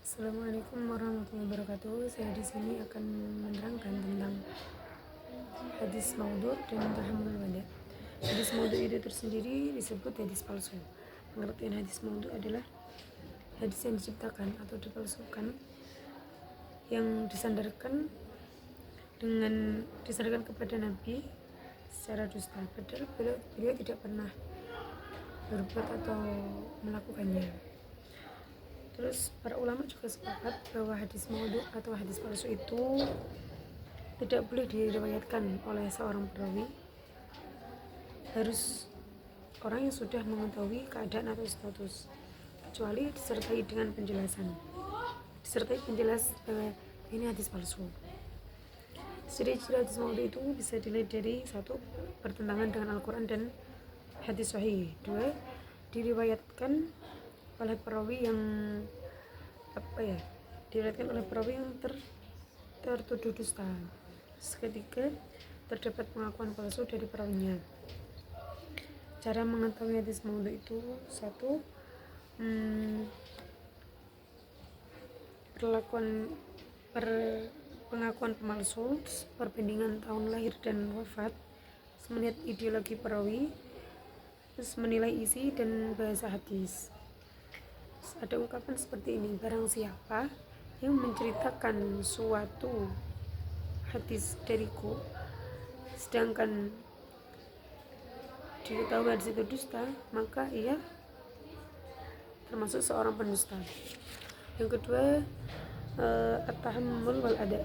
Assalamualaikum warahmatullahi wabarakatuh. Saya di sini akan menerangkan tentang hadis maudhu dan tahammul wada. Hadis maudhu itu tersendiri disebut hadis palsu. Pengertian hadis maudhu adalah hadis yang diciptakan atau dipalsukan yang disandarkan kepada Nabi secara dusta, padahal beliau tidak pernah berbuat atau melakukannya. Terus para ulama juga sepakat bahwa hadis maudhu atau hadis palsu itu tidak boleh diriwayatkan oleh seorang perawi, harus orang yang sudah mengetahui keadaan atau status, kecuali disertai dengan penjelasan, bahwa ini hadis palsu. Ciri-ciri hadis maudhu itu bisa dilihat dari 1. Bertentangan dengan Al-Quran dan hadis sahih. 2. Diriwayatkan oleh perawi yang tertuduh dusta. Ketiga, terdapat pengakuan palsu dari perawinya. Cara mengetahui hadis maudhu itu 1. Pengakuan pemalsu, perbandingan tahun lahir dan wafat, melihat ideologi perawi, terus menilai isi dan bahasa hadis. Ada ungkapan seperti ini: barang siapa yang menceritakan suatu hadis dariku sedangkan diketahui hadis itu dusta, maka ia termasuk seorang pendusta. Yang kedua, at-tahammul wal ada.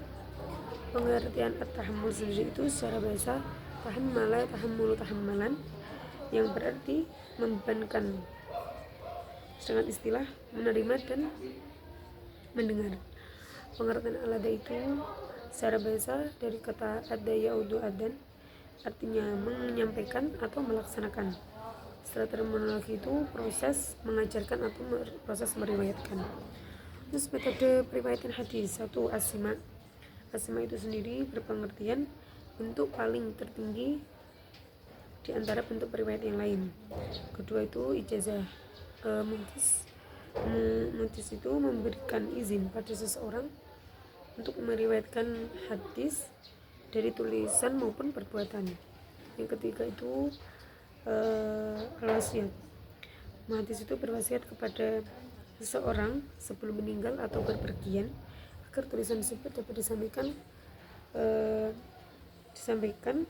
Pengertian at-tahammul sendiri itu secara bahasa tahammala tahammulu tahammalan, yang berarti membebankan. Dengan istilah menerima dan mendengar. Pengertian al-ada itu secara bahasa dari kata ada yaudu adan, artinya menyampaikan atau melaksanakan. Secara terminologi itu proses mengajarkan atau proses meriwayatkan. Terus metode periwayatan hadis. 1. As-sima. As-sima itu sendiri berpengertian bentuk paling tertinggi di antara bentuk periwayat yang lain. Kedua itu ijazah. Mutis itu memberikan izin pada seseorang untuk meriwayatkan hadis dari tulisan maupun perbuatan. Yang ketiga itu al-wasiat. Muhaddits itu berwasiat kepada seseorang sebelum meninggal atau berpergian agar tulisan tersebut dapat disampaikan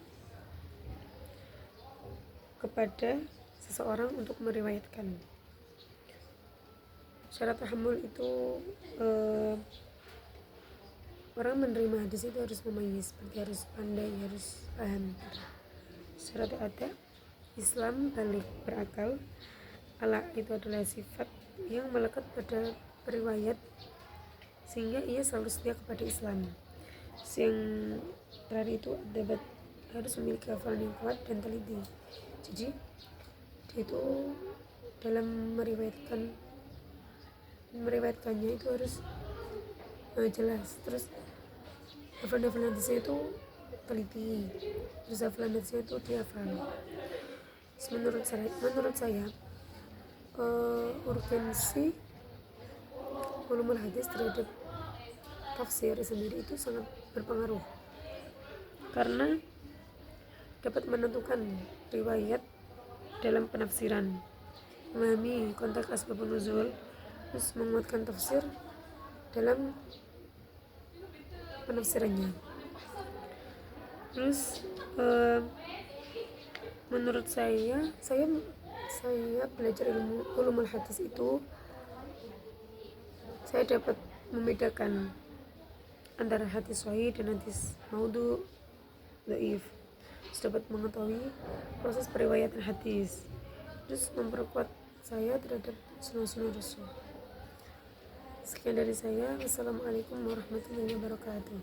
kepada seseorang untuk meriwayatkan. Syarat tahammul itu orang menerima hadis itu harus memayyiz, seperti harus pandai, harus paham. Syarat ada Islam balik, berakal. Ala itu adalah sifat yang melekat pada periwayat sehingga ia selalu setia kepada Islam. Yang terakhir itu dapat harus memiliki hafalan yang kuat dan teliti. Jadi dia itu dalam meriwayatkannya itu harus jelas. Terus hafalan hadisnya itu teliti, terus hafalan hadisnya itu dihafal. Menurut saya urgensi ulumul hadis terhadap tafsir sendiri itu sangat berpengaruh, karena dapat menentukan riwayat dalam penafsiran, memahami konteks asbabun nuzul, terus menguatkan tafsir dalam penafsirannya. Terus menurut saya belajar ilmu ulumul hadis itu saya dapat membedakan antara hadis sahih dan hadis maudhu, dhaif. Dapat mengetahui proses periwayatan hadis, terus memperkuat saya terhadap sunnah Rasul. Sekian dari saya. Wassalamualaikum warahmatullahi wabarakatuh.